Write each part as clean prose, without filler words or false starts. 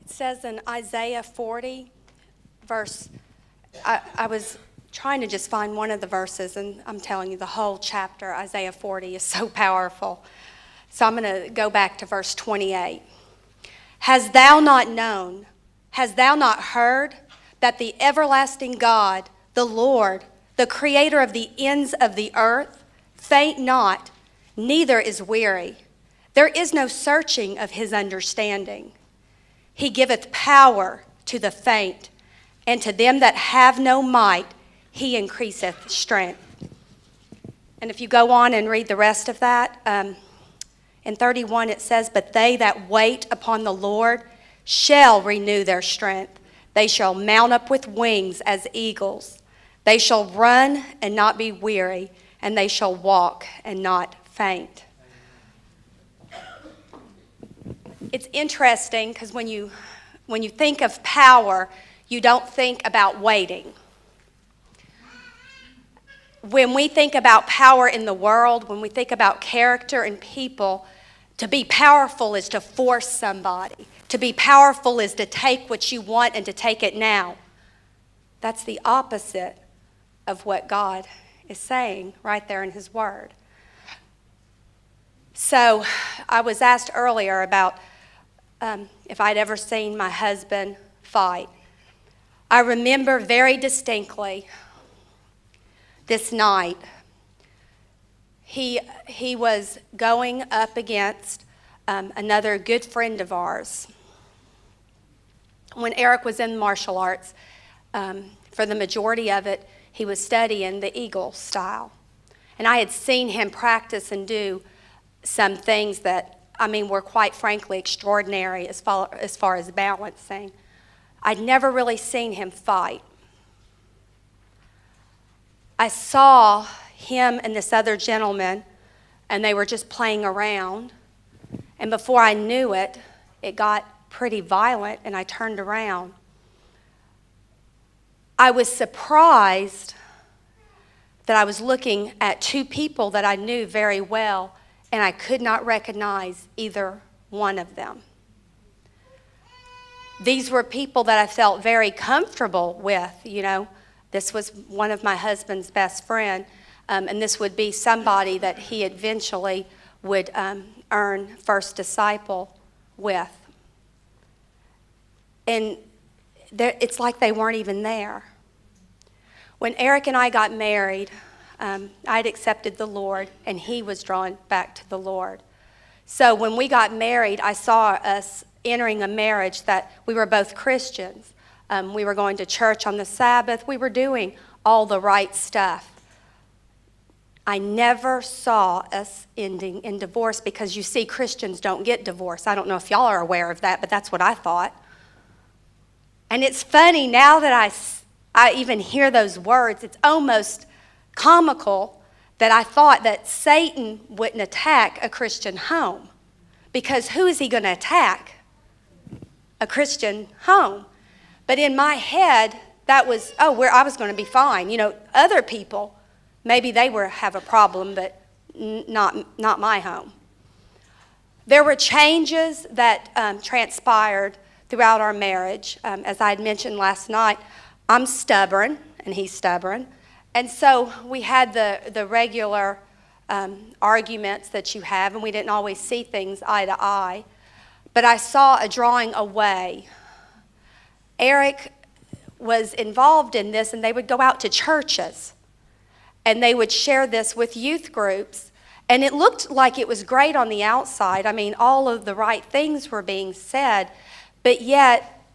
It says in Isaiah 40, I was trying to just find one of the verses, and I'm telling you, the whole chapter, Isaiah 40, is so powerful. So I'm going to go back to verse 28. Hast thou not known, hast thou not heard, that the everlasting God, the Lord, the creator of the ends of the earth, faint not, neither is weary. There is no searching of his understanding. He giveth power to the faint, and to them that have no might, he increaseth strength. And if you go on and read the rest of that, in 31 it says, but they that wait upon the Lord shall renew their strength. They shall mount up with wings as eagles. They shall run and not be weary, and they shall walk and not faint. It's interesting because when you think of power, you don't think about waiting. When we think about power in the world, when we think about character and people, to be powerful is to force somebody. To be powerful is to take what you want and to take it now. That's the opposite of what God is saying right there in his word. So I was asked earlier about if I'd ever seen my husband fight. I remember very distinctly this night. He was going up against another good friend of ours. When Eric was in martial arts, for the majority of it, he was studying the eagle style. And I had seen him practice and do some things that, were quite frankly extraordinary as far as balancing. I'd never really seen him fight. I saw him and this other gentleman, and they were just playing around. And before I knew it, it got pretty violent, and I turned around. I was surprised that I was looking at two people that I knew very well, and I could not recognize either one of them. These were people that I felt very comfortable with, This was one of my husband's best friend, and this would be somebody that he eventually would earn first disciple with. And it's like they weren't even there. When Eric and I got married, I'd accepted the Lord, and he was drawn back to the Lord. So when we got married, I saw us entering a marriage that we were both Christians. We were going to church on the Sabbath. We were doing all the right stuff. I never saw us ending in divorce because, you see, Christians don't get divorced. I don't know if y'all are aware of that, but that's what I thought. And it's funny, now that I even hear those words, it's almost comical that I thought that Satan wouldn't attack a Christian home. Because who is he going to attack? A Christian home. But in my head, that was, I was going to be fine. Other people, maybe they have a problem, but not my home. There were changes that transpired throughout our marriage. As I had mentioned last night, I'm stubborn, and he's stubborn. And so we had the regular arguments that you have, and we didn't always see things eye to eye. But I saw a drawing away. Eric was involved in this, and they would go out to churches, and they would share this with youth groups. And it looked like it was great on the outside. All of the right things were being said, but yet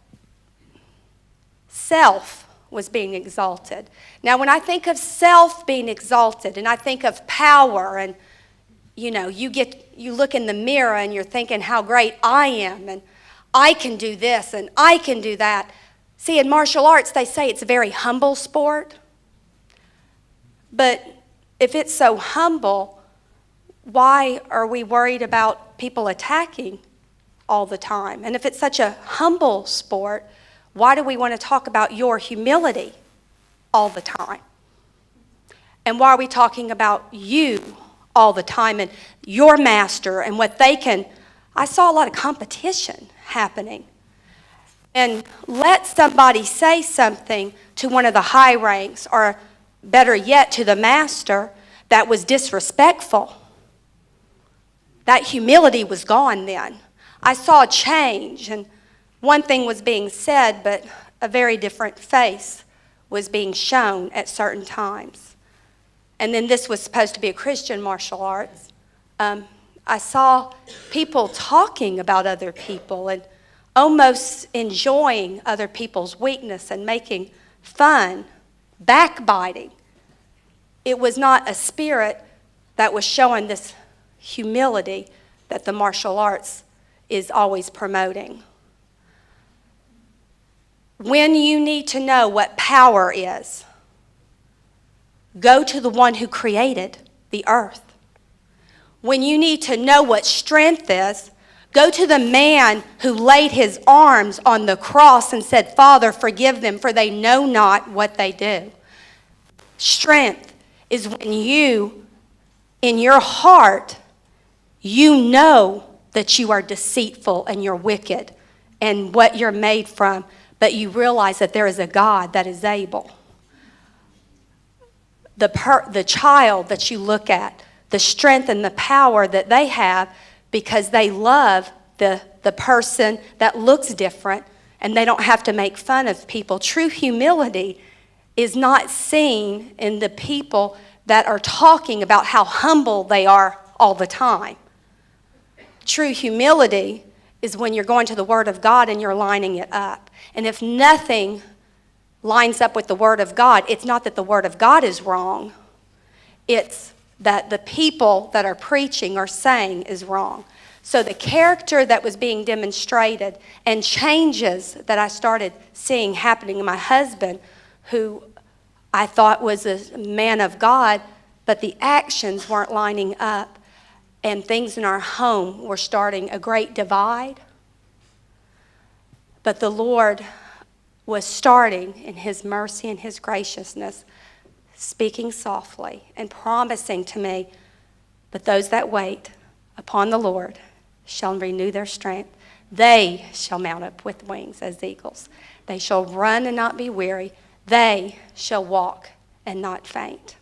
self was being exalted. Now, when I think of self being exalted, and I think of power, and you look in the mirror and you're thinking how great I am, and I can do this and I can do that. See, in martial arts, they say it's a very humble sport. But if it's so humble, why are we worried about people attacking all the time? And if it's such a humble sport, why do we want to talk about your humility all the time? And why are we talking about you all the time and your master and what they can? I saw a lot of competition happening. and let somebody say something to one of the high ranks, or better yet, to the master, that was disrespectful, that humility was gone then. I saw a change, and one thing was being said, but a very different face was being shown at certain times. And then this was supposed to be a Christian martial arts. I saw people talking about other people and almost enjoying other people's weakness and making fun, backbiting. It was not a spirit that was showing this humility that the martial arts is always promoting. When you need to know what power is, go to the one who created the earth. When you need to know what strength is, go to the man who laid his arms on the cross and said, Father, forgive them, for they know not what they do. Strength is when you, in your heart, you know that you are deceitful and you're wicked and what you're made from, but you realize that there is a God that is able. The child that you look at, the strength and the power that they have because they love the person that looks different and they don't have to make fun of people. True humility is not seen in the people that are talking about how humble they are all the time. True humility is when you're going to the Word of God and you're lining it up. And if nothing lines up with the Word of God, it's not that the Word of God is wrong. It's that the people that are preaching or saying is wrong. So the character that was being demonstrated and changes that I started seeing happening in my husband, who I thought was a man of God, but the actions weren't lining up, and things in our home were starting a great divide. But the Lord was starting in His mercy and His graciousness, speaking softly and promising to me, but those that wait upon the Lord shall renew their strength. They shall mount up with wings as eagles. They shall run and not be weary. They shall walk and not faint.